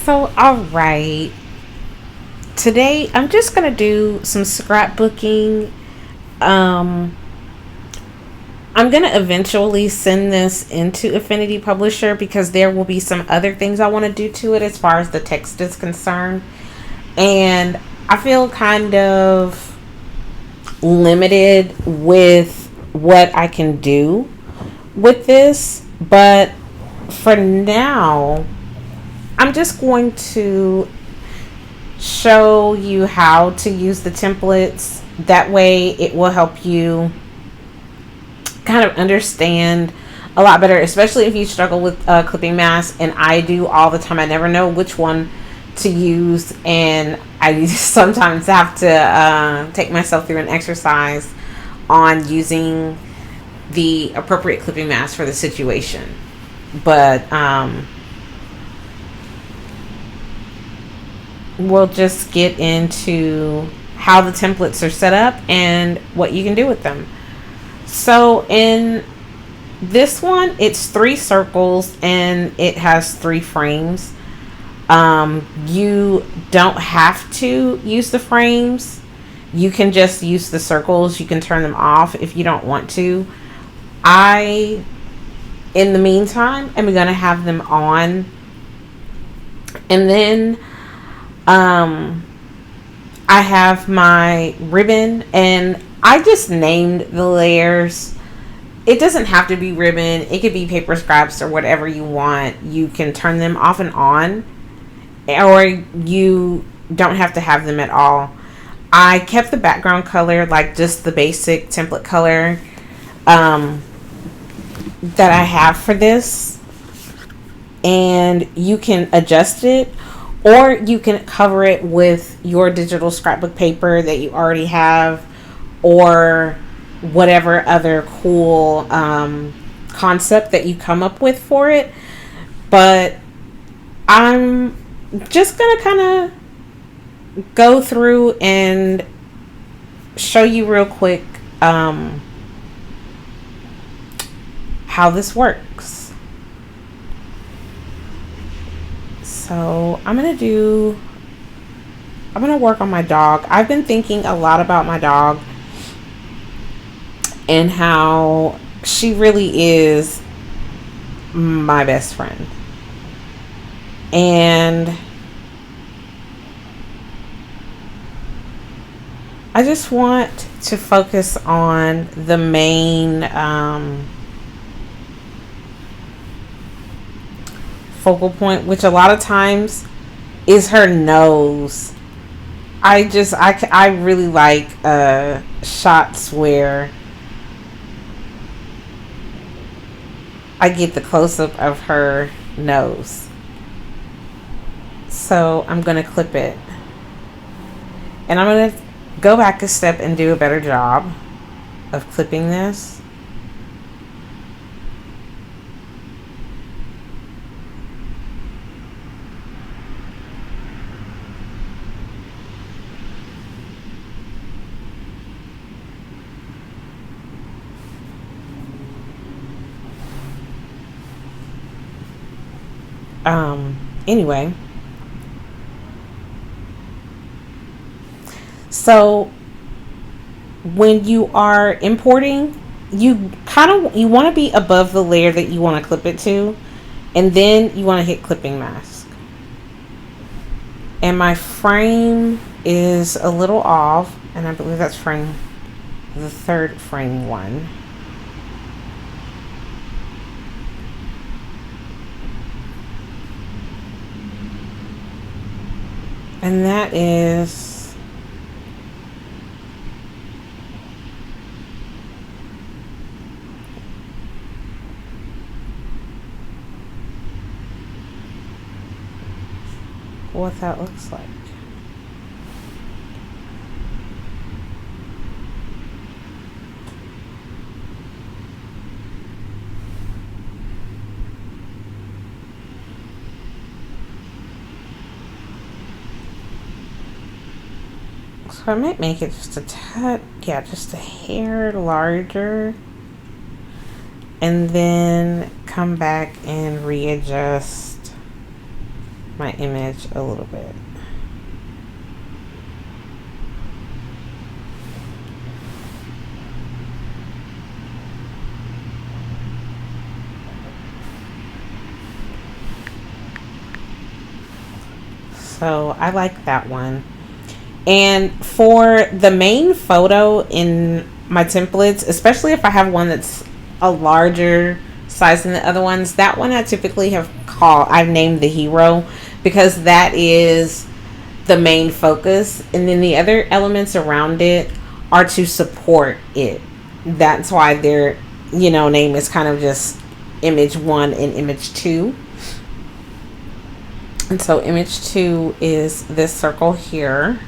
So, all right. Today, I'm just going to do some scrapbooking. Um, I'm going to eventually send this into Affinity Publisher because there will be some other things I want to do to it as far as the text is concerned. And I feel kind of limited with what I can do with this. But for now, I'm just going to show you how to use the templates. That way it will help you kind of understand a lot better, especially if you struggle with clipping masks, and I do all the time. I never know which one to use, and I sometimes have to take myself through an exercise on using the appropriate clipping mask for the situation. But we'll just get into how the templates are set up and what you can do with them. So in this one, it's 3 circles and it has 3 frames. You don't have to use the frames. You can just use the circles. You can turn them off if you don't want to. In the meantime, I'm going to have them on. And then I have my ribbon, and I just named the layers. It doesn't have to be ribbon. It could be paper scraps or whatever you want. You can turn them off and on, or you don't have to have them at all. I kept the background color like just the basic template color that I have for this, and you can adjust it, or you can cover it with your digital scrapbook paper that you already have, or whatever other cool concept that you come up with for it. But I'm just gonna kind of go through and show you real quick how this works. So I'm gonna work on my dog. I've been thinking a lot about my dog and how she really is my best friend. And I just want to focus on the main focal point, which a lot of times is her nose. I really like shots where I get the close-up of her nose. So I'm going to clip it. And I'm going to go back a step and do a better job of clipping this. Anyway, so when you are importing, you want to be above the layer that you want to clip it to, and then you want to hit clipping mask. And my frame is a little off, and I believe that's the third frame one. And that is what that looks like. So I might make it just just a hair larger, and then come back and readjust my image a little bit. So I like that one. And for the main photo in my templates, especially if I have one that's a larger size than the other ones, that one I typically I've named the hero, because that is the main focus. And then the other elements around it are to support it. That's why their, name is kind of just image 1 and image 2. And so image 2 is this circle here.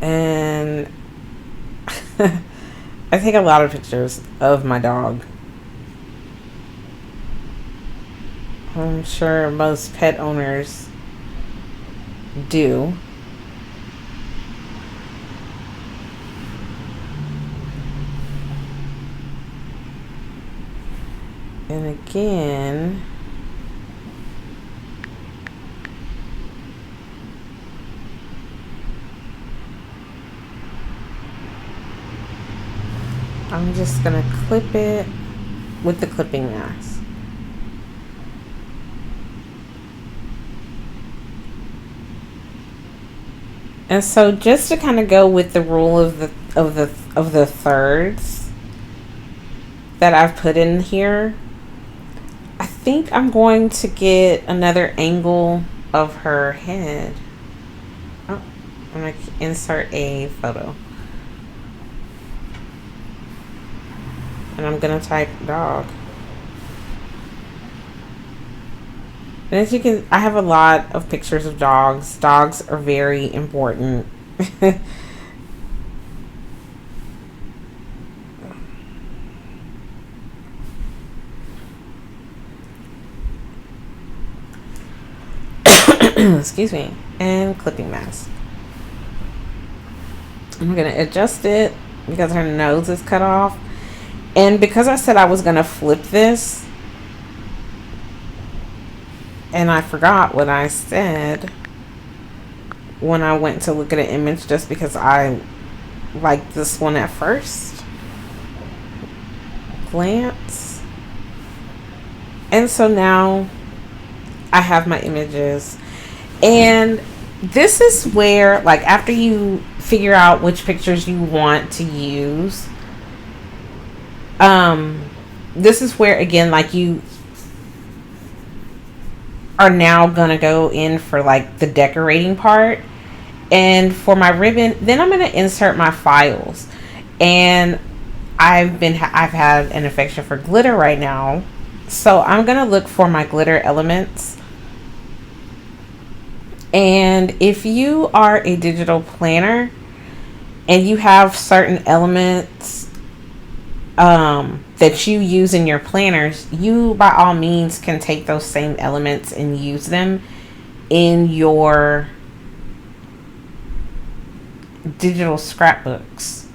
And I take a lot of pictures of my dog. I'm sure most pet owners do. And again, I'm just gonna clip it with the clipping mask. And so just to kind of go with the rule of the thirds that I've put in here, I think I'm going to get another angle of her head. Oh, I'm going to insert a photo. And I'm going to type dog. And as you can, I have a lot of pictures of dogs. Dogs are very important. Excuse me. And clipping mask. I'm going to adjust it because her nose is cut off. And because I said I was going to flip this, and I forgot what I said when I went to look at an image, just because I liked this one at first glance. And so now I have my images. And this is where, like, after you figure out which pictures you want to use, this is where, again, like, you are now gonna go in for like the decorating part. And for my ribbon, then I'm gonna insert my files. And I've had an affection for glitter right now, so I'm gonna look for my glitter elements. And if you are a digital planner and you have certain elements that you use in your planners, you by all means can take those same elements and use them in your digital scrapbooks.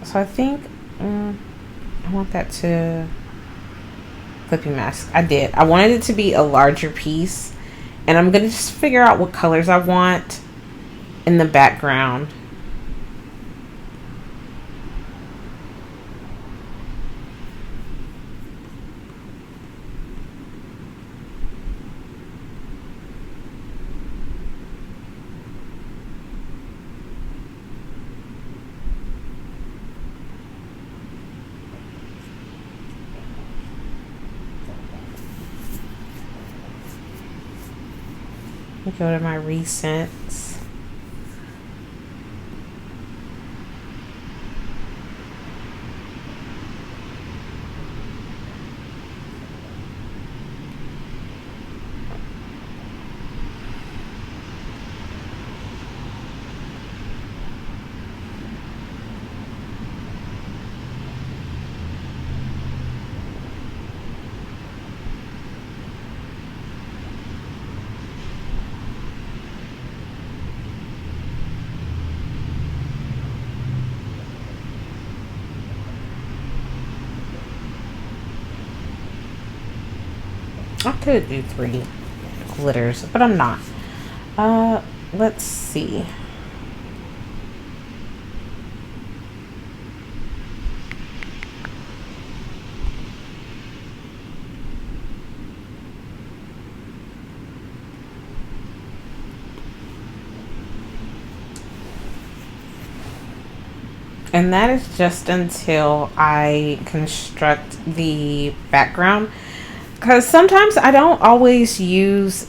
So I think I want that to clipping mask. I did. I wanted it to be a larger piece, and I'm gonna just figure out what colors I want in the background. Go to my recents. I could do 3 glitters, but I'm not. Let's see. And that is just until I construct the background, because sometimes I don't always use